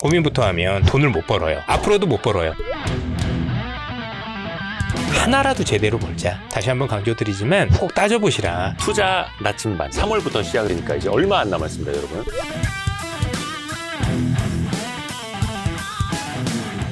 고민부터 하면 돈을 못 벌어요. 앞으로도 못 벌어요. 하나라도 제대로 벌자. 다시 한번 강조드리지만 꼭 따져보시라. 투자 나침반 3월부터 시작이니까 이제 얼마 안 남았습니다, 여러분.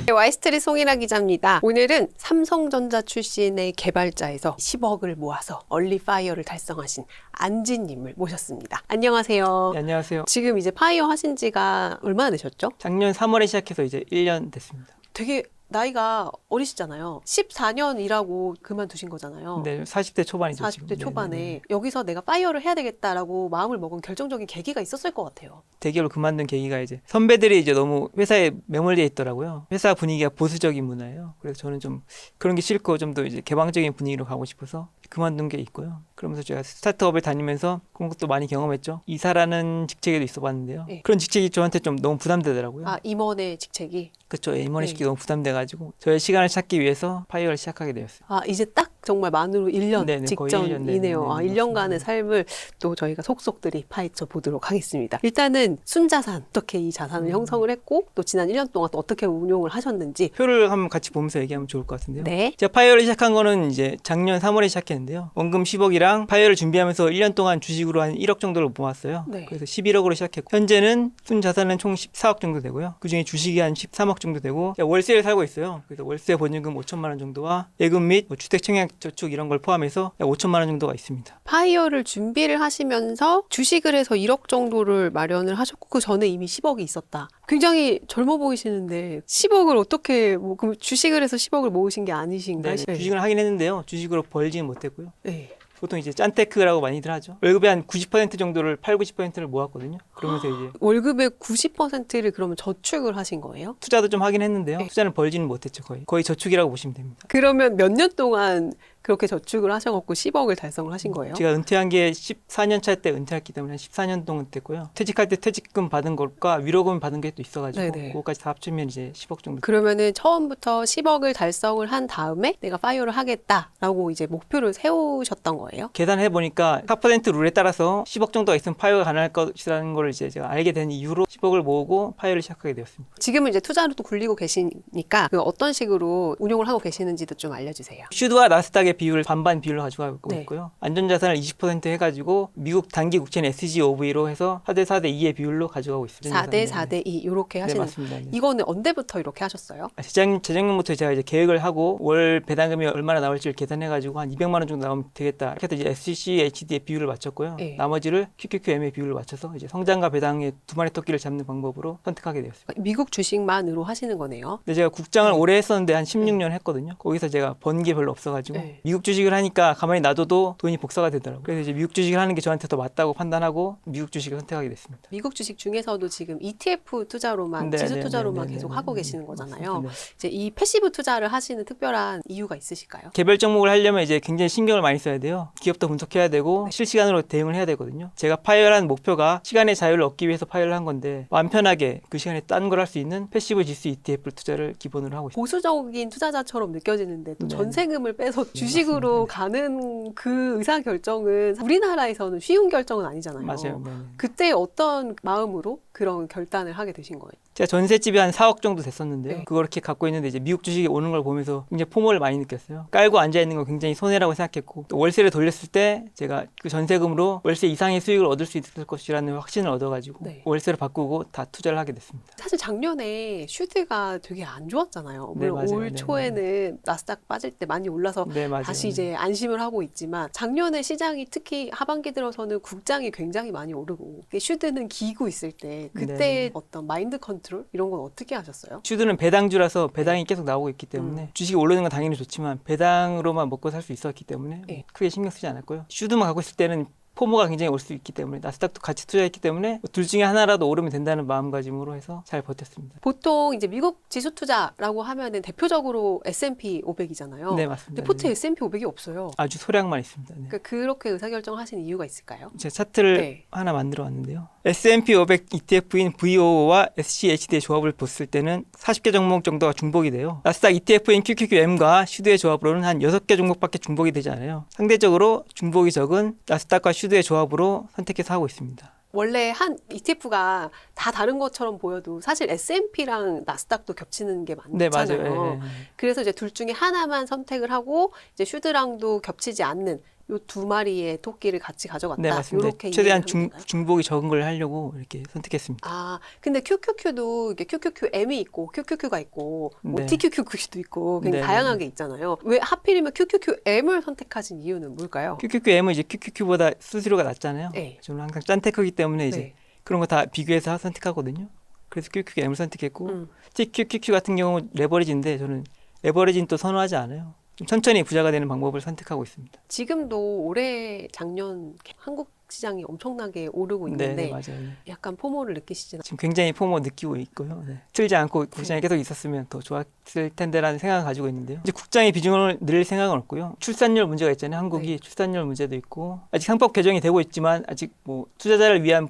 와이스트릿 송일아 기자입니다. 오늘은 삼성전자 출신의 개발자에서 10억을 모아서 얼리파이어를 달성하신 안진님을 모셨습니다. 안녕하세요. 네, 안녕하세요. 지금 이제 파이어 하신 지가 얼마나 되셨죠? 작년 3월에 시작해서 이제 1년 됐습니다. 되게 나이가 어리시잖아요. 14년 일하고 그만두신 거잖아요. 네, 40대 초반이죠. 40대 지금. 초반에 네네네. 여기서 내가 파이어를 해야 되겠다라고 마음을 먹은 결정적인 계기가 있었을 것 같아요. 대기업을 그만둔 계기가 이제 선배들이 이제 너무 회사에 매몰되어 있더라고요. 회사 분위기가 보수적인 문화예요. 그래서 저는 좀 그런 게 싫고 좀 더 이제 개방적인 분위기로 가고 싶어서 그만둔 게 있고요. 그러면서 제가 스타트업을 다니면서 그런 것도 많이 경험했죠. 이사라는 직책에도 있어 봤는데요. 네. 그런 직책이 저한테 좀 너무 부담되더라고요. 아, 임원의 직책이. 그렇죠. 임원의 네. 직책이 너무 부담돼가지고 저의 시간을 찾기 위해서 파이어를 시작하게 되었어요. 아, 이제 딱 정말 만으로 1년 네네, 거의 직전이네요. 1년, 네네, 아, 맞습니다. 1년간의 삶을 또 저희가 속속들이 파헤쳐 보도록 하겠습니다. 일단은 순자산, 어떻게 이 자산을 형성을 했고 또 지난 1년 동안 또 어떻게 운용을 하셨는지. 표를 한번 같이 보면서 얘기하면 좋을 것 같은데요. 네. 제가 파이어를 시작한 거는 이제 작년 3월에 시작했는데요. 원금 10억이랑 파이어를 준비하면서 1년 동안 주식으로 한 1억 정도를 모았어요. 네. 그래서 11억으로 시작했고 현재는 순자산은 총 14억 정도 되고요. 그중에 주식이 한 13억 정도 되고 제가 월세를 살고 있어요. 그래서 월세 보증금 5천만 원 정도와 예금 및 주택 청약 저축 이런 걸 포함해서 약 5천만 원 정도가 있습니다. 파이어를 준비를 하시면서 주식을 해서 1억 정도를 마련을 하셨고 그 전에 이미 10억이 있었다. 굉장히 젊어 보이시는데 10억을 어떻게 그럼 주식을 해서 10억을 모으신 게 아니신가요? 네, 주식을 하긴 했는데요. 주식으로 벌지는 못했고요. 네. 보통 이제 짠테크라고 많이들 하죠. 월급의 한 90% 정도를 90%를 모았거든요. 그러면서 이제 월급의 90%를 그러면 저축을 하신 거예요? 투자도 좀 하긴 했는데요. 네. 투자는 벌지는 못했죠. 거의 저축이라고 보시면 됩니다. 그러면 몇 년 동안 그렇게 저축을 하셔갖고 10억을 달성을 하신 거예요? 제가 은퇴한 게 14년 차 때 은퇴했기 때문에 한 14년 동안 됐고요. 퇴직할 때 퇴직금 받은 것과 위로금 받은 게 또 있어가지고 네네. 그거까지 다 합치면 이제 10억 정도. 그러면은 처음부터 10억을 달성을 한 다음에 내가 파이어를 하겠다라고 이제 목표를 세우셨던 거예요? 계산해 보니까 4% 룰에 따라서 10억 정도가 있으면 파이어가 가능할 것이라는 걸 이제 제가 알게 된 이후로 10억을 모으고 파이어를 시작하게 되었습니다. 지금은 이제 투자로 또 굴리고 계시니까 그 어떤 식으로 운용을 하고 계시는지도 좀 알려주세요. 슈드와 나스닥의 비율을 반반 비율로 가지고 네. 있고요. 안전자산을 20% 해가지고 미국 단기 국채는 SGOV로 해서 4대 4대 2의 비율로 가져가고 있습니다. 4대 4대 2 이렇게 네, 하시는. 맞습니다. 네. 이거는 언제부터 이렇게 하셨어요? 재작년부터 제가 이제 계획을 하고 월 배당금이 얼마나 나올지를 계산해가지고 한 200만 원 정도 나오면 되겠다. 이렇게 해서 이제 SC, HD의 비율을 맞췄고요. 네. 나머지를 QQQM의 비율을 맞춰서 이제 성장과 배당의 두 마리 토끼를 잡는 방법으로 선택하게 되었습니다. 미국 주식만으로 하시는 거네요. 근데 제가 국장을 네. 오래 했었는데 한 16년 했거든요. 거기서 제가 번 게 별로 없어가지고 네. 미국 주식을 하니까 가만히 놔둬도 돈이 복사가 되더라고요. 그래서 이제 미국 주식을 하는 게 저한테 더 맞다고 판단하고 미국 주식을 선택하게 됐습니다. 미국 주식 중에서도 지금 ETF 투자로만, 네, 지수 네, 투자로만 네, 네, 계속 네, 하고 네, 계시는 네, 거잖아요. 맞습니다. 이제 이 패시브 투자를 하시는 특별한 이유가 있으실까요? 개별 종목을 하려면 이제 굉장히 신경을 많이 써야 돼요. 기업도 분석해야 되고 실시간으로 대응을 해야 되거든요. 제가 파이어라는 목표가 시간의 자유를 얻기 위해서 파이어를 한 건데 마음 편하게 그 시간에 딴 걸 할 수 있는 패시브 지수 ETF 투자를 기본으로 하고 있습니다. 보수적인 투자자처럼 느껴지는데 또 네. 전세금을 빼서 주식으로 가는 그 의사 결정은 우리나라에서는 쉬운 결정은 아니잖아요. 맞아요. 네. 그때 어떤 마음으로 그런 결단을 하게 되신 거예요? 제가 전셋집이 한 4억 정도 됐었는데요. 네. 그걸 이렇게 갖고 있는데 이제 미국 주식이 오는 걸 보면서 굉장히 포모를 많이 느꼈어요. 깔고 앉아 있는 거 굉장히 손해라고 생각했고 또 월세를 돌렸을 때 제가 그 전세금으로 월세 이상의 수익을 얻을 수 있을 것이라는 확신을 얻어가지고 네. 월세를 바꾸고 다 투자를 하게 됐습니다. 사실 작년에 슈드가 되게 안 좋았잖아요. 네, 물론 맞아요. 올 네, 초에는 나스닥 빠질 때 많이 올라서 네, 맞아요. 다시 이제 안심을 하고 있지만 작년에 시장이 특히 하반기 들어서는 국장이 굉장히 많이 오르고 슈드는 기고 있을 때 그때 네. 어떤 마인드 컨트롤 이런 건 어떻게 하셨어요? 슈드는 배당주라서 배당이 계속 나오고 있기 때문에 주식이 오르는 건 당연히 좋지만 배당으로만 먹고 살 수 있었기 때문에 네. 크게 신경 쓰지 않았고요. 슈드만 갖고 있을 때는 포모가 굉장히 올 수 있기 때문에 나스닥도 같이 투자했기 때문에 둘 중에 하나라도 오르면 된다는 마음가짐으로 해서 잘 버텼습니다. 보통 이제 미국 지수 투자라고 하면은 대표적으로 S&P 500이잖아요. 네, 맞습니다. 근데 포트에 네. S&P 500이 없어요. 아주 소량만 있습니다. 네. 그러니까 그렇게 의사결정을 하신 이유가 있을까요? 제가 차트를 네. 하나 만들어 왔는데요. S&P 500 ETF인 VOO와 SCHD의 조합을 봤을 때는 40개 종목 정도가 중복이 돼요. 나스닥 ETF인 QQQM과 슈드의 조합으로는 한 6개 종목밖에 중복이 되지 않아요. 상대적으로 중복이 적은 나스닥과 슈드의 조합으로 선택해서 하고 있습니다. 원래 한 ETF가 다 다른 것처럼 보여도 사실 S&P랑 나스닥도 겹치는 게 네, 많잖아요. 맞아요. 예, 예. 그래서 이제 둘 중에 하나만 선택을 하고 이제 슈드랑도 겹치지 않는 요 두 마리의 토끼를 같이 가져갔다. 네, 맞습니다. 요렇게 최대한 이해를 하면 되나요? 중복이 적은 걸 하려고 이렇게 선택했습니다. 아, 근데 QQQ도 이게 QQQM이 있고 QQQ가 있고 뭐 네. TQQQ도 있고 굉장히 네, 다양하게 있잖아요. 왜 하필이면 QQQM을 선택하신 이유는 뭘까요? QQQM은 이제 QQQ보다 수수료가 낮잖아요. 네. 저는 항상 짠테크이기 때문에 이제 네. 그런 거 다 비교해서 선택하거든요. 그래서 QQQM을 선택했고 음. TQQQ 같은 경우 레버리지인데 저는 레버리지는 또 선호하지 않아요. 좀 천천히 부자가 되는 방법을 선택하고 있습니다. 지금도 올해 작년 한국 시장이 엄청나게 오르고 있는데 네, 맞아요. 네. 약간 포모를 느끼시잖아요. 지금 굉장히 포모 느끼고 있고요. 네. 틀지 않고 국장이 계속 있었으면 더 좋았을 텐데라는 생각을 가지고 있는데요. 이제 국장의 비중을 늘릴 생각은 없고요. 출산율 문제가 있잖아요. 한국이 네. 출산율 문제도 있고 아직 상법 개정이 되고 있지만 아직 뭐 투자자를 위한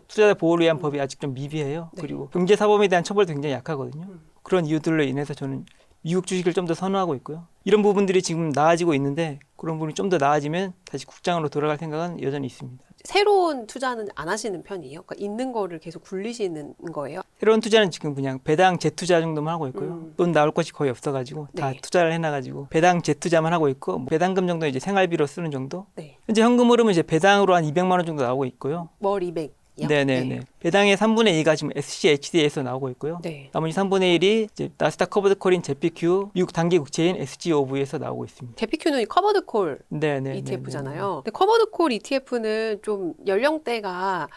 투자자 보호를 위한 법이 아직 좀 미비해요. 네. 그리고 경제 사범에 대한 처벌도 굉장히 약하거든요. 그런 이유들로 인해서 저는 미국 주식을 좀 더 선호하고 있고요. 이런 부분들이 지금 나아지고 있는데 그런 부분이 좀 더 나아지면 다시 국장으로 돌아갈 생각은 여전히 있습니다. 새로운 투자는 안 하시는 편이에요? 그러니까 있는 거를 계속 굴리시는 거예요? 새로운 투자는 지금 그냥 배당 재투자 정도만 하고 있고요. 돈 나올 것이 거의 없어가지고 다 네. 투자를 해놔가지고 배당 재투자만 하고 있고 뭐 배당금 정도 이제 생활비로 쓰는 정도. 네. 현재 현금 흐름은 이제 배당으로 한 200만 원 정도 나오고 있고요. 월 200이요? 네네네. 배당의 3분의 2가 지금 SCHD에서 나오고 있고요. 네. 나머지 3분의 1이 이제 나스닥 커버드 콜인 JPQ, 미국 단기 국채인 SGOV에서 나오고 있습니다. JPQ는 커버드콜 네네. ETF잖아요. 근데 커버드콜 ETF는 좀 연령대가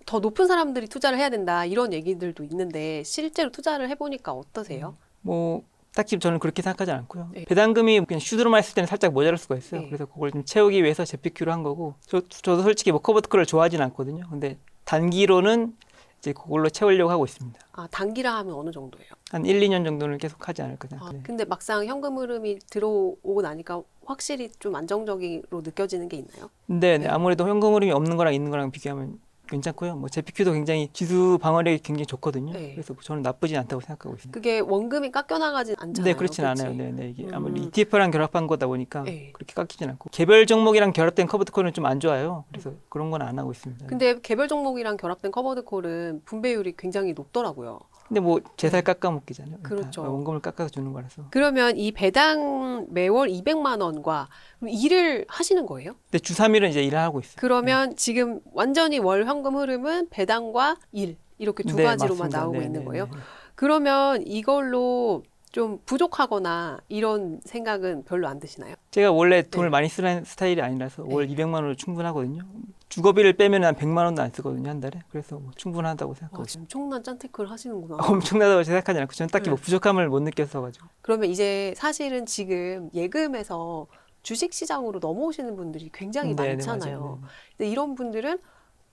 더 높은 사람들이 투자를 해야 된다 이런 얘기들도 있는데 실제로 투자를 해보니까 어떠세요? 뭐 딱히 저는 그렇게 생각하지 않고요. 네. 배당금이 그냥 슈드로만 했을 때는 살짝 모자랄 수가 있어요. 네. 그래서 그걸 좀 채우기 위해서 JPQ로 한 거고 저도 솔직히 뭐 커버드콜을 좋아하진 않거든요. 근데 단기로는 이제 그걸로 채우려고 하고 있습니다. 아, 단기라 하면 어느 정도예요? 한 1, 2년 정도는 계속 하지 않을까 아, 생각해요. 근데 막상 현금 흐름이 들어오고 나니까 확실히 좀 안정적으로 느껴지는 게 있나요? 네, 아무래도 현금 흐름이 없는 거랑 있는 거랑 비교하면 괜찮고요. 뭐 JPQ도 굉장히 지수 방어력이 굉장히 좋거든요. 네. 그래서 저는 나쁘지 않다고 생각하고 있습니다. 그게 원금이 깎여나가진 않잖아요. 네, 그렇진 그치? 않아요. 네, 이게 아무래도 음. ETF랑 결합한 거다 보니까 네. 그렇게 깎이진 않고 개별 종목이랑 결합된 커버드콜은 좀 안 좋아요. 그래서 그런 건 안 하고 있습니다. 근데 개별 종목이랑 결합된 커버드콜은 분배율이 굉장히 높더라고요. 근데 뭐 제살 깎아 먹기잖아요. 그렇죠. 다 원금을 깎아서 주는 거라서. 그러면 이 배당 매월 200만 원과 일을 하시는 거예요? 근데 주 3일은 이제 일을 하고 있어요. 그러면 지금 완전히 월 현금 흐름은 배당과 일 이렇게 두 네, 가지로만 맞습니다. 나오고 네, 있는 네, 거예요? 네. 그러면 이걸로 좀 부족하거나 이런 생각은 별로 안 드시나요? 제가 원래 돈을 네. 많이 쓰는 스타일이 아니라서 월 네. 200만 원으로 충분하거든요. 주거비를 빼면 한 100만 원도 안 쓰거든요, 한 달에. 그래서 뭐 충분하다고 와, 생각하고 있어요. 엄청난 짠테크를 하시는구나. 엄청나다고 생각하지 않고 저는 딱히 네. 뭐 부족함을 못 느꼈어가지고. 그러면 이제 사실은 지금 예금에서 주식 시장으로 넘어오시는 분들이 굉장히 네, 네, 많잖아요. 맞아요. 네. 근데 이런 분들은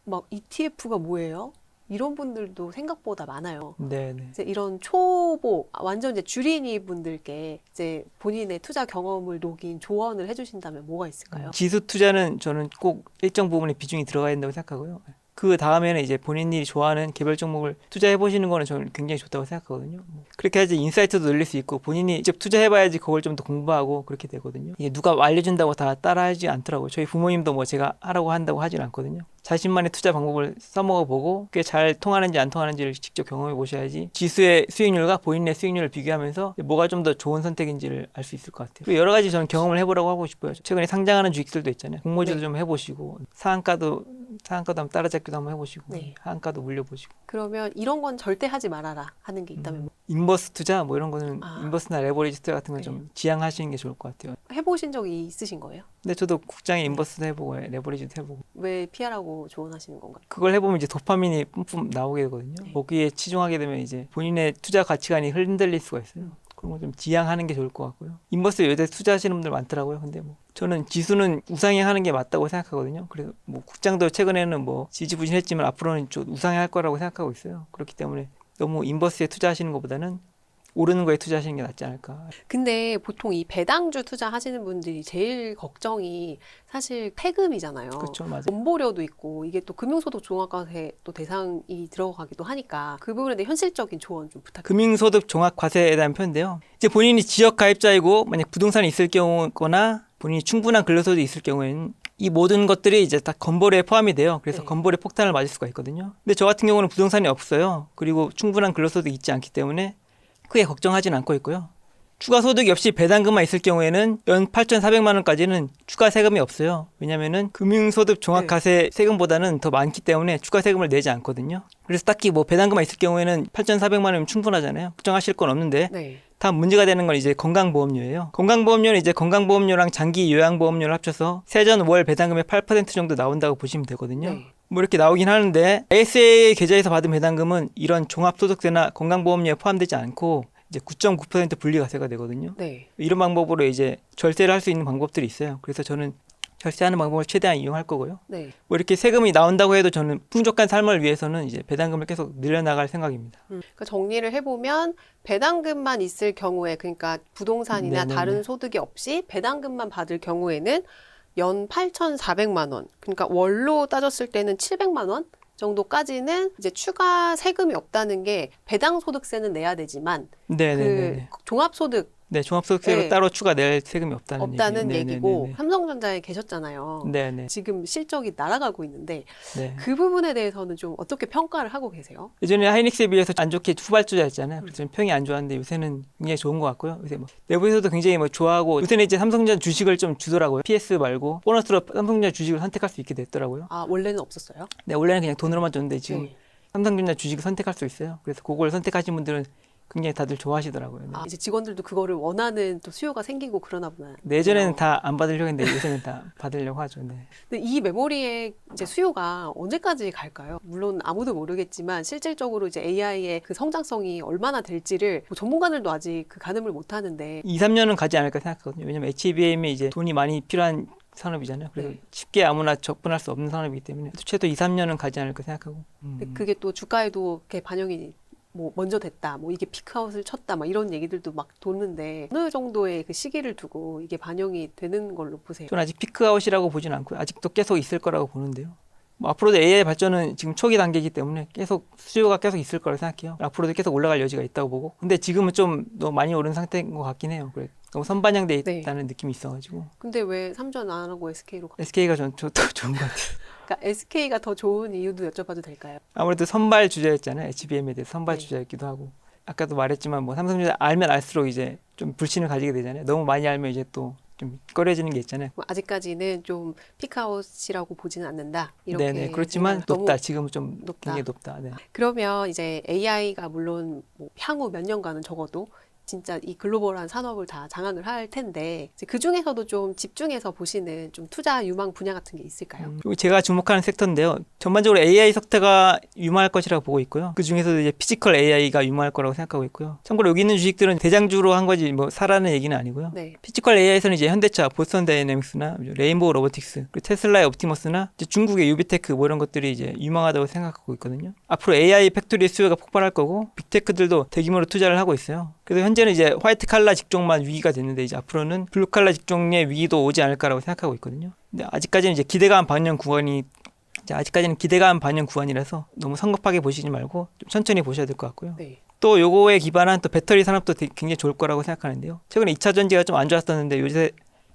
막 ETF가 뭐예요? 이런 분들도 생각보다 많아요. 네, 네. 이제 이런 초보, 완전 이제 주린이 분들께 이제 본인의 투자 경험을 녹인 조언을 해주신다면 뭐가 있을까요? 지수 투자는 저는 꼭 일정 부분의 비중이 들어가야 된다고 생각하고요. 그 다음에는 이제 본인이 좋아하는 개별 종목을 투자해 보시는 거는 저는 굉장히 좋다고 생각하거든요. 그렇게 해야지 인사이트도 늘릴 수 있고 본인이 직접 투자해봐야지 그걸 좀 더 공부하고 그렇게 되거든요. 이게 누가 알려준다고 다 따라하지 않더라고요. 저희 부모님도 뭐 제가 하라고 한다고 하진 않거든요. 자신만의 투자 방법을 써먹어 보고 그게 잘 통하는지 안 통하는지를 직접 경험해 보셔야지 지수의 수익률과 본인의 수익률을 비교하면서 뭐가 좀 더 좋은 선택인지를 알 수 있을 것 같아요. 그리고 여러 가지 저는 경험을 해보라고 하고 싶어요. 최근에 상장하는 주식들도 있잖아요. 공모주도 네. 좀 해보시고 상한가도 한번 따라잡기도 한번 해보시고 네. 하한가도 물려보시고 그러면 이런 건 절대 하지 말아라 하는 게 있다면 뭐 인버스 투자 뭐 이런 거는 아. 인버스나 레버리지 투자 같은 건 네. 좀 지양하시는 게 좋을 것 같아요. 해보신 적이 있으신 거예요? 근데 저도 국장에 인버스도 해보고 레버리지도 해보고 왜 피하라고 조언하시는 건가요? 그걸 해보면 이제 도파민이 뿜뿜 나오게 되거든요. 네. 거기에 치중하게 되면 이제 본인의 투자 가치관이 흔들릴 수가 있어요. 그런 거 좀 지양하는 게 좋을 것 같고요. 인버스 요새 투자하시는 분들 많더라고요. 근데 뭐 저는 지수는 우상향하는 게 맞다고 생각하거든요. 그래서 뭐 국장도 최근에는 뭐 지지부진했지만 앞으로는 좀 우상향할 거라고 생각하고 있어요. 그렇기 때문에 너무 인버스에 투자하시는 것보다는 오르는 거에 투자하시는 게 낫지 않을까. 근데 보통 이 배당주 투자하시는 분들이 제일 걱정이 사실 폐금이잖아요. 그렇죠, 맞아요. 원보료도 있고 이게 또 금융소득 종합과세 또 대상이 들어가기도 하니까 그 부분에 대해 현실적인 조언 좀 부탁드립니다. 금융소득 종합과세에 대한 편인데요. 이제 본인이 지역 가입자이고 만약 부동산이 있을 경우거나 본인이 충분한 근로소득이 있을 경우에는 이 모든 것들이 이제 다 건보료에 포함이 돼요. 그래서 네. 건보료 폭탄을 맞을 수가 있거든요. 근데 저 같은 경우는 부동산이 없어요. 그리고 충분한 근로소득이 있지 않기 때문에 크게 걱정하진 않고 있고요. 추가 소득이 없이 배당금만 있을 경우에는 연 8,400만 원까지는 추가 세금이 없어요. 왜냐면은 금융소득 종합과세 세금보다는 더 많기 때문에 추가 세금을 내지 않거든요. 그래서 딱히 뭐 배당금만 있을 경우에는 8,400만 원이면 충분하잖아요. 걱정하실 건 없는데 네. 다음 문제가 되는 건 이제 건강보험료예요. 건강보험료는 이제 건강보험료랑 장기 요양보험료를 합쳐서 세전 월 배당금의 8% 정도 나온다고 보시면 되거든요. 네. 뭐 이렇게 나오긴 하는데 ASA 계좌에서 받은 배당금은 이런 종합소득세나 건강보험료에 포함되지 않고 이제 9.9% 분리과세가 되거든요. 네. 이런 방법으로 이제 절세를 할 수 있는 방법들이 있어요. 그래서 저는 절세하는 방법을 최대한 이용할 거고요. 네. 뭐 이렇게 세금이 나온다고 해도 저는 풍족한 삶을 위해서는 이제 배당금을 계속 늘려나갈 생각입니다. 그러니까 정리를 해보면 배당금만 있을 경우에 그러니까 부동산이나 네네네. 다른 소득이 없이 배당금만 받을 경우에는 연 8,400만 원. 그러니까 월로 따졌을 때는 700만 원 정도까지는 이제 추가 세금이 없다는 게 배당소득세는 내야 되지만 네네네. 그 종합소득 네, 종합소득세로 네. 따로 추가 낼 세금이 없다는 얘기고 네네네네. 삼성전자에 계셨잖아요. 네네. 지금 실적이 날아가고 있는데 네. 그 부분에 대해서는 좀 어떻게 평가를 하고 계세요? 예전에 하이닉스에 비해서 안 좋게 후발주자였잖아요. 그래서 좀 평이 안 좋았는데 요새는 굉장히 좋은 것 같고요. 요새 뭐 내부에서도 굉장히 뭐 좋아하고 요새는 이제 삼성전자 주식을 좀 주더라고요. PS 말고 보너스로 삼성전자 주식을 선택할 수 있게 됐더라고요. 아, 원래는 없었어요? 네, 원래는 그냥 돈으로만 줬는데 지금 네. 삼성전자 주식을 선택할 수 있어요. 그래서 그걸 선택하신 분들은 굉장히 다들 좋아하시더라고요. 네. 아, 이제 직원들도 그거를 원하는 또 수요가 생기고 그러나 보나. 네, 예전에는 다 안 받으려고 했는데 요새는 다 받으려고 하죠. 네. 근데 이 메모리의 이제 수요가 언제까지 갈까요? 물론 아무도 모르겠지만 실질적으로 이제 AI의 그 성장성이 얼마나 될지를 뭐 전문가들도 아직 그 가늠을 못 하는데 2, 3년은 가지 않을까 생각하거든요. 왜냐면 HBM이 이제 돈이 많이 필요한 산업이잖아요. 그래서 네. 쉽게 아무나 접근할 수 없는 산업이기 때문에 최소 2, 3년은 가지 않을까 생각하고. 근데 그게 또 주가에도 이렇게 반영이 뭐 먼저 됐다, 뭐 이게 피크아웃을 쳤다, 막 이런 얘기들도 막 도는데 어느 정도의 그 시기를 두고 이게 반영이 되는 걸로 보세요? 저는 아직 피크아웃이라고 보지는 않고요. 아직도 계속 있을 거라고 보는데요. 뭐 앞으로도 AI 발전은 지금 초기 단계이기 때문에 계속 수요가 계속 있을 거라고 생각해요. 앞으로도 계속 올라갈 여지가 있다고 보고. 근데 지금은 좀 너무 많이 오른 상태인 것 같긴 해요. 그래 너무 선반영돼 네. 있다는 느낌이 있어가지고 근데 왜 삼전 안 하고 SK로 SK가 전 더 좋은 것 같아요. 그러니까 SK가 더 좋은 이유도 여쭤봐도 될까요? 아무래도 선발 주자였잖아요. HBM에 대해서 선발 네. 주자였기도 하고. 아까도 말했지만 뭐 삼성전자 알면 알수록 이제 좀 불신을 가지게 되잖아요. 너무 많이 알면 이제 또 좀 꺼려지는 게 있잖아요. 뭐 아직까지는 좀 피크아웃이라고 보지는 않는다. 이렇게 네네. 그렇지만 생각- 높다. 너무- 지금은 좀 높다. 굉장히 높다. 네. 그러면 이제 AI가 물론 뭐 향후 몇 년간은 적어도 진짜 이 글로벌한 산업을 다 장악을 할 텐데 그 중에서도 좀 집중해서 보시는 좀 투자 유망 분야 같은 게 있을까요? 그리고 제가 주목하는 섹터인데요. 전반적으로 AI 섹터가 유망할 것이라고 보고 있고요. 그 중에서도 이제 피지컬 AI가 유망할 거라고 생각하고 있고요. 참고로 여기 있는 주식들은 대장주로 한 거지 뭐 사라는 얘기는 아니고요. 네. 피지컬 AI에서는 이제 현대차, 보스턴 다이내믹스나 레인보우 로보틱스, 그리고 테슬라의 옵티머스나 이제 중국의 유비테크 뭐 이런 것들이 이제 유망하다고 생각하고 있거든요. 앞으로 AI 팩토리 수요가 폭발할 거고 빅테크들도 대규모로 투자를 하고 있어요. 그래서 현재는 이제 화이트 칼라 직종만 위기가 됐는데 이제 앞으로는 블루 칼라 직종의 위기도 오지 않을까라고 생각하고 있거든요. 근데 아직까지는 이제 기대감 반영 구간이 아직까지는 기대감 반영 구간이라서 너무 성급하게 보시지 말고 좀 천천히 보셔야 될 것 같고요. 네. 또 요거에 기반한 또 배터리 산업도 굉장히 좋을 거라고 생각하는데요. 최근에 2차 전지가 좀 안 좋았었는데 요새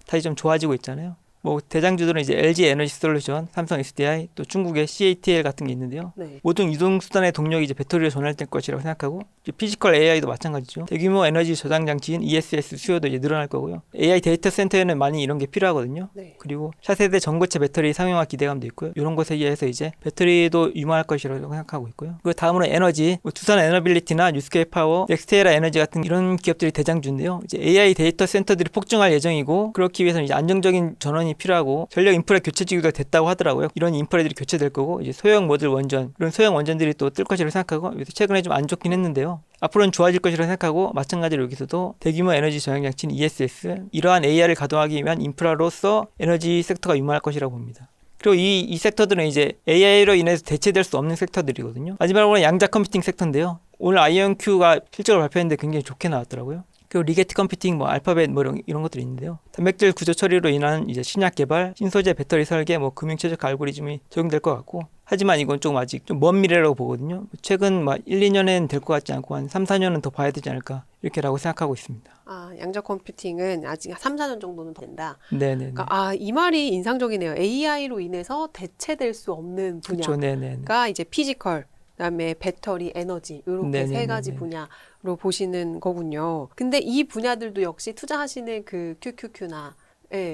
다시 좀 좋아지고 있잖아요. 뭐 대장주들은 이제 LG 에너지 솔루션, 삼성 SDI, 또 중국의 CATL 같은 게 있는데요. 네. 모든 이동 수단의 동력이 이제 배터리로 전환될 것이라고 생각하고 이제 피지컬 AI도 마찬가지죠. 대규모 에너지 저장 장치인 ESS 수요도 이제 늘어날 거고요. AI 데이터 센터에는 많이 이런 게 필요하거든요. 네. 그리고 차세대 전고체 배터리 상용화 기대감도 있고요. 이런 것에 의해서 이제 배터리도 유망할 것이라고 생각하고 있고요. 그리고 다음으로 에너지, 뭐 두산 에너빌리티나 뉴스케이 파워, 넥스테라 에너지 같은 이런 기업들이 대장주인데요. 이제 AI 데이터 센터들이 폭증할 예정이고 그렇기 위해서는 이제 안정적인 전원이 필요하고 전력 인프라 교체 주기가 됐다고 하더라고요. 이런 인프라들이 교체될 거고 이제 소형 모듈 원전, 이런 소형 원전들이 또 뜰 것이라고 생각하고 최근에 좀 안 좋긴 했는데요. 앞으로는 좋아질 것이라고 생각하고 마찬가지로 여기서도 대규모 에너지 저장 장치인 ESS, 이러한 AI를 가동하기 위한 인프라로서 에너지 섹터가 유망할 것이라고 봅니다. 그리고 이 섹터들은 이제 AI로 인해서 대체될 수 없는 섹터들이거든요. 마지막으로 양자 컴퓨팅 섹터인데요. 오늘 아이언Q가 실적을 발표했는데 굉장히 좋게 나왔더라고요. 그리고 리게트 컴퓨팅, 뭐 알파벳 뭐 이런 것들이 있는데요. 단백질 구조 처리로 인한 이제 신약 개발, 신소재 배터리 설계, 뭐 금융 최적 알고리즘이 적용될 것 같고, 하지만 이건 좀 아직 좀 먼 미래라고 보거든요. 최근 막 1, 2년엔 될 것 같지 않고 한 3, 4년은 더 봐야 되지 않을까 이렇게라고 생각하고 있습니다. 아, 양자 컴퓨팅은 아직 3, 4년 정도는 더 된다. 네네. 그러니까 이 말이 인상적이네요. AI로 인해서 대체될 수 없는 분야가 그렇죠. 네네. 이제 피지컬, 그다음에 배터리, 에너지 이렇게 네네네네. 세 가지 분야로 보시는 거군요. 근데 이 분야들도 역시 투자하시는 그 QQQ나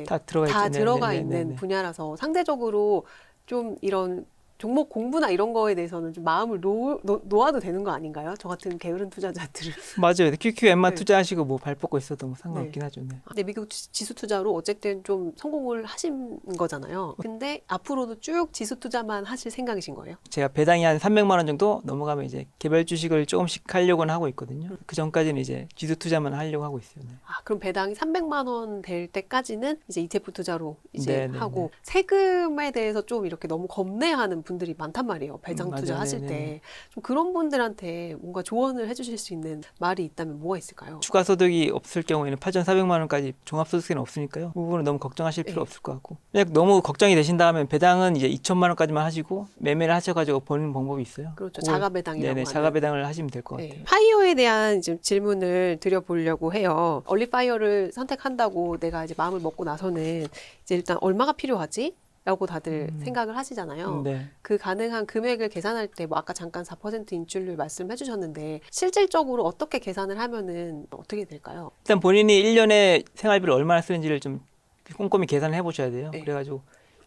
다 들어가 있죠. 다 들어가 네네네네. 있는 분야라서 상대적으로 좀 이런 종목 공부나 이런 거에 대해서는 좀 마음을 놓아도 되는 거 아닌가요? 저 같은 게으른 투자자들은. 맞아요. QQM만 네. 투자하시고 뭐 발 뻗고 있어도 뭐 상관없긴 하죠. 네. 근데 미국 지수 투자로 어쨌든 좀 성공을 하신 거잖아요. 근데 앞으로도 쭉 지수 투자만 하실 생각이신 거예요? 제가 배당이 한 300만 원 정도 넘어가면 이제 개별 주식을 조금씩 하려고는 하고 있거든요. 그 전까지는 이제 지수 투자만 하려고 하고 있어요. 네. 그럼 배당이 300만 원 될 때까지는 이제 ETF 투자로 이제 네네네. 하고 세금에 대해서 좀 이렇게 너무 겁내하는 분들이 많단 말이에요. 배당 맞아요. 투자하실 네네네. 때. 좀 그런 분들한테 뭔가 조언을 해주실 수 있는 말이 있다면 뭐가 있을까요? 추가 소득이 없을 경우에는 8,400만 원까지 종합소득세는 없으니까요. 그 부분은 너무 걱정하실 필요 네. 없을 것 같고. 그냥 너무 걱정이 되신다면 배당은 이제 2천만 원까지만 하시고 매매를 하셔가지고 버는 방법이 있어요. 그렇죠. 그걸- 자가 배당이라고 네네, 하는. 자가 배당을 하시면 될 것 같아요. 네. 파이어에 대한 좀 질문을 드려보려고 해요. 얼리파이어를 선택한다고 내가 이제 마음을 먹고 나서는 이제 일단 얼마가 필요하지? 라고 다들 생각을 하시잖아요. 네. 그 가능한 금액을 계산할 때 뭐 아까 잠깐 4% 인출률 말씀해 주셨는데 실질적으로 어떻게 계산을 하면은 어떻게 될까요? 일단 본인이 1년에 생활비를 얼마나 쓰는지를 좀 꼼꼼히 계산을 해보셔야 돼요. 네. 그래가지고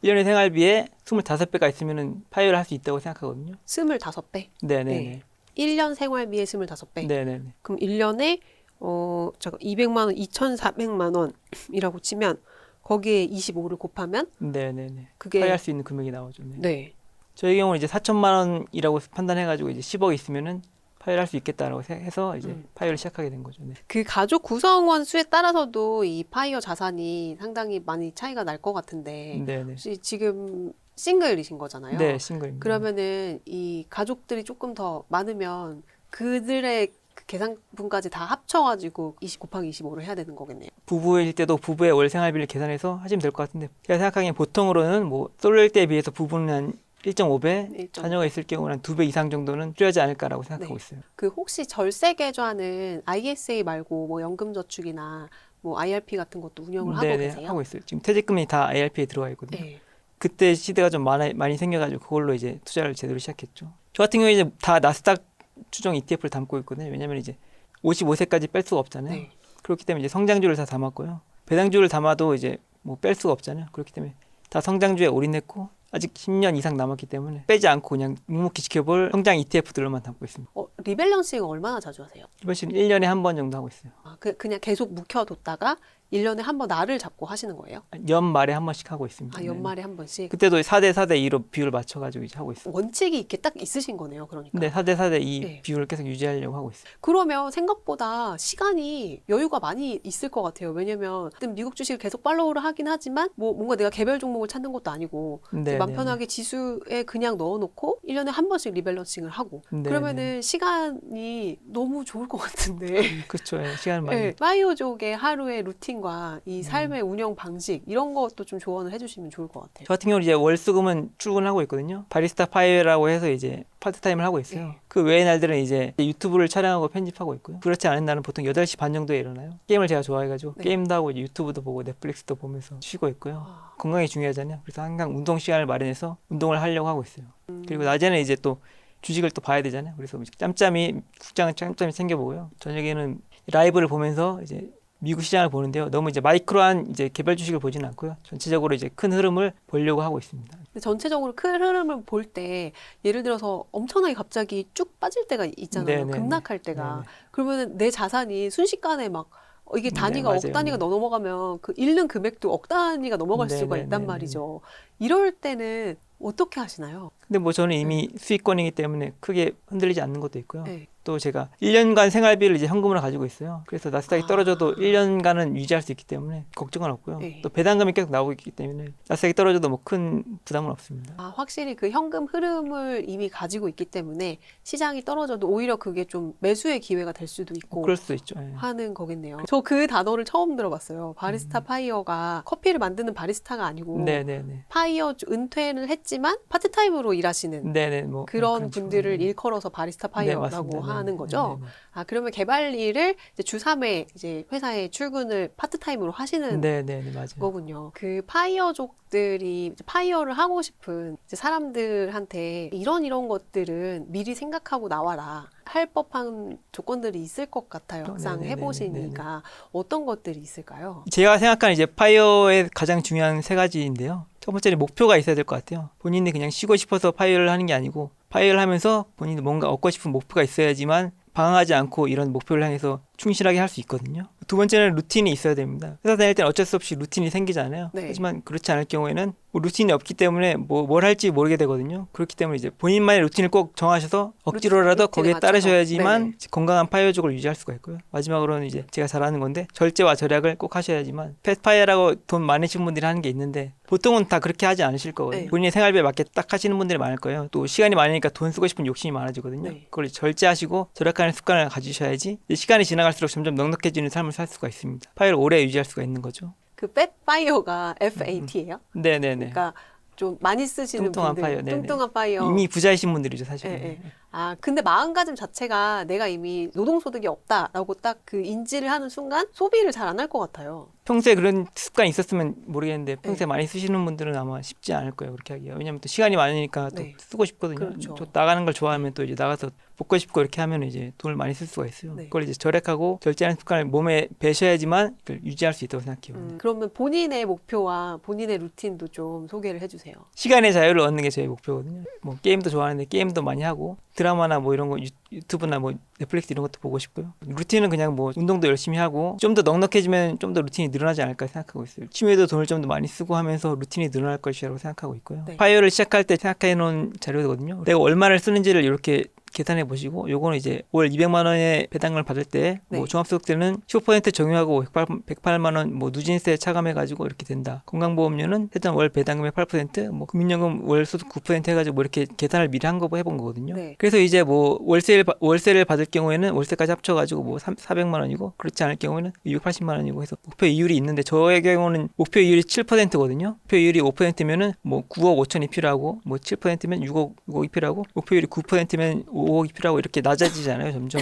1년의 생활비에 25배가 있으면 파이어를 할 수 있다고 생각하거든요. 25배. 네네네. 네. 1년 생활비에 25배. 네네네. 그럼 1년에 200만 원, 2,400만 원이라고 치면 거기에 25를 곱하면 네네네. 그게 파이할 수 있는 금액이 나오죠. 네. 네. 저희 경우는 이제 4천만 원이라고 판단해가지고 이제 10억 있으면은 파이를 할 수 있겠다라고 해서 이제 파이를 시작하게 된 거죠. 네. 그 가족 구성원 수에 따라서도 이 파이어 자산이 상당히 많이 차이가 날 것 같은데 네네. 혹시 지금 싱글이신 거잖아요. 네, 싱글입니다. 그러면은 이 가족들이 조금 더 많으면 그들의 그 계산분까지 다 합쳐가지고 20 곱하기 25를 해야 되는 거겠네요. 부부일 때도 부부의 월 생활비를 계산해서 하시면 될 것 같은데 제가 생각하기엔 보통으로는 뭐 솔로일 때에 비해서 부부는 한 1.5배, 1.5. 자녀가 있을 경우는 한 2배 이상 정도는 필요하지 않을까라고 생각하고 네. 있어요. 그 혹시 절세 계좌는 ISA 말고 뭐 연금저축이나 뭐 IRP 같은 것도 운영을 하고 네네, 계세요? 하고 있어요. 지금 퇴직금이 다 ARP에 들어가 있거든요. 네. 그때 시대가 좀 많이 생겨가지고 그걸로 이제 투자를 제대로 시작했죠. 저 같은 경우에 이제 다 나스닥 추정 ETF를 담고 있거든요. 왜냐면 이제 55세까지 뺄 수가 없잖아요. 네. 그렇기 때문에 이제 성장주를 다 담았고요. 배당주를 담아도 이제 뭐 뺄 수가 없잖아요. 그렇기 때문에 다 성장주에 올인했고 아직 10년 이상 남았기 때문에 빼지 않고 그냥 묵묵히 지켜볼 성장 ETF들로만 담고 있습니다. 리밸런싱은 얼마나 자주 하세요? 이번 시는 1년에 한 번 정도 하고 있어요. 그냥 계속 묵혀뒀다가 1년에 한 번 날을 잡고 하시는 거예요? 연말에 한 번씩 하고 있습니다. 연말에 한 번씩? 그때도 4대 2로 비율을 맞춰가지고 이제 하고 있어요. 원칙이 이렇게 딱 있으신 거네요, 그러니까. 네, 4대 2 네. 비율을 계속 유지하려고 하고 있어요. 그러면 생각보다 시간이 여유가 많이 있을 것 같아요. 왜냐면 미국 주식을 계속 팔로우를 하긴 하지만 뭐 뭔가 내가 개별 종목을 찾는 것도 아니고 네, 맘 편하게 지수에 그냥 넣어놓고 1년에 한 번씩 리밸런싱을 하고 네, 그러면은 시간이 너무 좋을 것 같은데 그렇죠. 예, 시간을 많이. 네, 파이어족의 하루의 루틴과 이 삶의 운영 방식 이런 것도 좀 조언을 해주시면 좋을 것 같아요. 저 같은 경우는 이제 월수금은 출근하고 있거든요. 바리스타 파이어라고 해서 이제 파트타임을 하고 있어요. 네. 그 외의 날들은 이제 유튜브를 촬영하고 편집하고 있고요. 그렇지 않은 날은 보통 8시 반 정도에 일어나요. 게임을 제가 좋아해가지고 네. 게임도 하고 이제 유튜브도 보고 넷플릭스도 보면서 쉬고 있고요. 아, 건강이 중요하잖아요. 그래서 항상 운동 시간을 마련해서 운동을 하려고 하고 있어요. 그리고 낮에는 이제 또 주식을 또 봐야 되잖아요. 그래서 짬짬이 국장은 짬짬이 챙겨보고요. 저녁에는 라이브를 보면서 이제 미국 시장을 보는데요. 너무 이제 마이크로한 이제 개별 주식을 보지는 않고요. 전체적으로 이제 큰 흐름을 보려고 하고 있습니다. 근데 전체적으로 큰 흐름을 볼 때 예를 들어서 엄청나게 갑자기 쭉 빠질 때가 있잖아요. 네네네. 급락할 때가. 네네. 그러면 내 자산이 순식간에 막 이게 단위가 네, 억 맞아요. 단위가 네. 넘어가면 그 잃는 금액도 억 단위가 넘어갈 수가 네네네네. 있단 말이죠. 이럴 때는 어떻게 하시나요? 근데 뭐 저는 이미 수익권이기 때문에 크게 흔들리지 않는 것도 있고요. 네. 또 제가 1년간 생활비를 이제 현금으로 가지고 있어요. 그래서 나스닥이 떨어져도 1년간은 유지할 수 있기 때문에 걱정은 없고요. 네. 또 배당금이 계속 나오고 있기 때문에 나스닥이 떨어져도 뭐 큰 부담은 없습니다. 아, 확실히 그 현금 흐름을 이미 가지고 있기 때문에 시장이 떨어져도 오히려 그게 좀 매수의 기회가 될 수도 있고 그럴 수도 있죠. 예. 하는 거겠네요. 저 그 단어를 처음 들어봤어요. 바리스타 파이어가 커피를 만드는 바리스타가 아니고 네네네. 파이어 은퇴는 했지만 파트타임으로 일하시는 네네. 뭐 그런 식으로. 분들을 네. 일컬어서 바리스타 네, 파이어라고 맞습니다. 하는 네, 거죠. 네, 네. 아, 그러면 개발일을 이제 주 3회 이제 회사에 출근을 파트타임으로 하시는 네네네 맞아요. 거군요. 그 파이어족들이 이제 파이어를 하고 싶은 이제 사람들한테 이런 것들은 미리 생각하고 나와라 할 법한 조건들이 있을 것 같아요. 막상 네네네네네. 해보시니까 어떤 것들이 있을까요? 제가 생각하는 이제 파이어의 가장 중요한 세 가지인데요. 첫 번째는 목표가 있어야 될 것 같아요. 본인이 그냥 쉬고 싶어서 파이어를 하는 게 아니고 파이어를 하면서 본인이 뭔가 얻고 싶은 목표가 있어야지만 방황하지 않고 이런 목표를 향해서 충실하게 할 수 있거든요. 두 번째는 루틴이 있어야 됩니다. 회사 다닐 때는 어쩔 수 없이 루틴이 생기잖아요. 네. 하지만 그렇지 않을 경우에는 뭐 루틴이 없기 때문에 뭘 할지 모르게 되거든요. 그렇기 때문에 이제 본인만의 루틴을 꼭 정하셔서 억지로라도 루틴에 거기에 맞춰서. 따르셔야지만 네네. 건강한 파이어족을 유지할 수가 있고요. 마지막으로는 이제 제가 잘 아는 건데 절제와 절약을 꼭 하셔야지만 펫파이어라고 돈 많으신 분들이 하는 게 있는데 보통은 다 그렇게 하지 않으실 거거든요. 네. 본인의 생활비에 맞게 딱 하시는 분들이 많을 거예요. 또 시간이 많으니까 돈 쓰고 싶은 욕심이 많아지거든요. 네. 그걸 절제하시고 절약하는 습관을 가지셔야지 시간이 지나갈수록 점점 넉넉해지는 삶을 살 수가 있습니다. 파이어를 오래 유지할 수가 있는 거죠. 그 펫파이어가 FAT예요? 네네네. 그러니까 좀 많이 쓰시는 뚱뚱한 분들, 파이어, 네네. 뚱뚱한 파이어. 이미 부자이신 분들이죠 사실. 예, 예. 아, 근데 마음가짐 자체가 내가 이미 노동소득이 없다라고 딱 그 인지를 하는 순간 소비를 잘 안 할 것 같아요. 평소에 그런 습관이 있었으면 모르겠는데 평소에 네. 많이 쓰시는 분들은 아마 쉽지 않을 거예요 그렇게 하기가. 왜냐하면 또 시간이 많으니까 또 네. 쓰고 싶거든요. 그렇죠. 또 나가는 걸 좋아하면 또 이제 나가서 먹고 싶고 이렇게 하면 이제 돈을 많이 쓸 수가 있어요. 네. 그걸 이제 절약하고 절제하는 습관을 몸에 배셔야지만 그걸 유지할 수 있다고 생각해요. 그러면 본인의 목표와 본인의 루틴도 좀 소개를 해주세요. 시간의 자유를 얻는 게 저희 목표거든요. 뭐 게임도 좋아하는데 게임도 많이 하고 드라마나 뭐 이런 거 유튜브나 뭐 넷플릭스 이런 것도 보고 싶고요. 루틴은 그냥 뭐 운동도 열심히 하고 좀 더 넉넉해지면 좀 더 루틴이 늘어나지 않을까 생각하고 있어요. 취미에도 돈을 좀 더 많이 쓰고 하면서 루틴이 늘어날 것이라고 생각하고 있고요. 네. 파이어를 시작할 때 생각해 놓은 자료거든요. 내가 얼마를 쓰는지를 이렇게 계산해 보시고 요거는 이제 월 200만 원의 배당을 받을 때 뭐 네. 종합소득 때는 15% 적용하고 108만 원 뭐 누진세 차감해 가지고 이렇게 된다. 건강보험료는 일단 월 배당금의 8%뭐 국민연금 월 소득 9% 해가지고 뭐 이렇게 계산을 미리 한 거 해본 거거든요. 네. 그래서 이제 뭐 월세를 받을 경우에는 월세까지 합쳐가지고 뭐 400만 원이고 그렇지 않을 경우에는 280만 원이고 해서 목표 이율이 있는데 저의 경우는 목표 이율이 7%거든요. 목표 이율이 5%면은 뭐 9억 5천이 필요하고 뭐 7%면 6억이 필요하고 목표율이 9%면 5억이 필요하고 이렇게 낮아지잖아요 점점.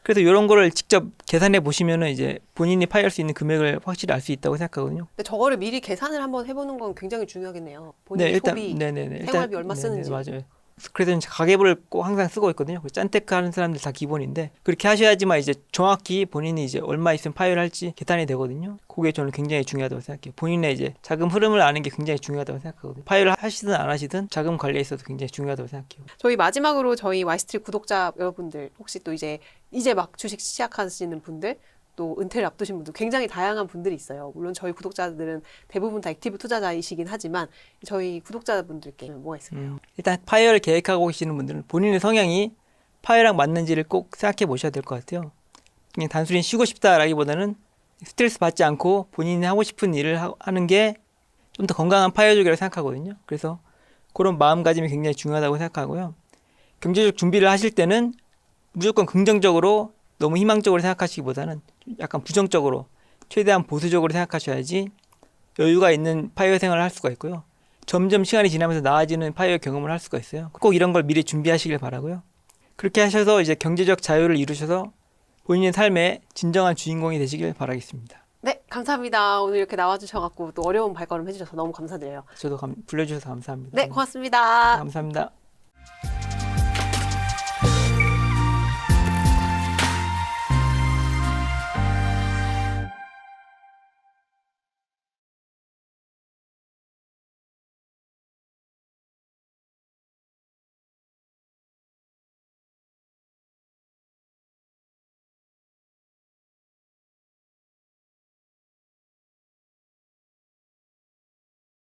그래서 이런 거를 직접 계산해 보시면은 이제 본인이 파이할 수 있는 금액을 확실히 알 수 있다고 생각하거든요. 근데 저거를 미리 계산을 한번 해보는 건 굉장히 중요하겠네요. 본인의 소비, 네네네. 생활비 얼마 쓰는지. 맞아요. 그래서 이제 가계부를 꼭 항상 쓰고 있거든요. 짠테크 하는 사람들 다 기본인데 그렇게 하셔야지만 이제 정확히 본인이 이제 얼마 있으면 파이를 할지 계산이 되거든요. 그게 저는 굉장히 중요하다고 생각해요. 본인의 이제 자금 흐름을 아는 게 굉장히 중요하다고 생각하거든요. 파이를 하시든 안 하시든 자금 관리에 있어서 굉장히 중요하다고 생각해요. 저희 마지막으로 저희 와이스트리트 구독자 여러분들 혹시 또 이제 막 주식 시작하시는 분들 또 은퇴를 앞두신 분들 굉장히 다양한 분들이 있어요. 물론 저희 구독자들은 대부분 다 액티브 투자자이시긴 하지만 저희 구독자분들께 뭐가 있을까요? 일단 파이어를 계획하고 계시는 분들은 본인의 성향이 파이어랑 맞는지를 꼭 생각해 보셔야 될 것 같아요. 그냥 단순히 쉬고 싶다라기보다는 스트레스 받지 않고 본인이 하고 싶은 일을 하는 게 좀 더 건강한 파이어족이라고 생각하거든요. 그래서 그런 마음가짐이 굉장히 중요하다고 생각하고요. 경제적 준비를 하실 때는 무조건 긍정적으로 너무 희망적으로 생각하시기보다는 약간 부정적으로 최대한 보수적으로 생각하셔야지 여유가 있는 파이어 생활을 할 수가 있고요. 점점 시간이 지나면서 나아지는 파이어 경험을 할 수가 있어요. 꼭 이런 걸 미리 준비하시길 바라고요. 그렇게 하셔서 이제 경제적 자유를 이루셔서 본인의 삶의 진정한 주인공이 되시길 바라겠습니다. 네, 감사합니다. 오늘 이렇게 나와주셔갖고 또 어려운 발걸음 해주셔서 너무 감사드려요. 저도 불러주셔서 감사합니다. 네, 고맙습니다. 감사합니다.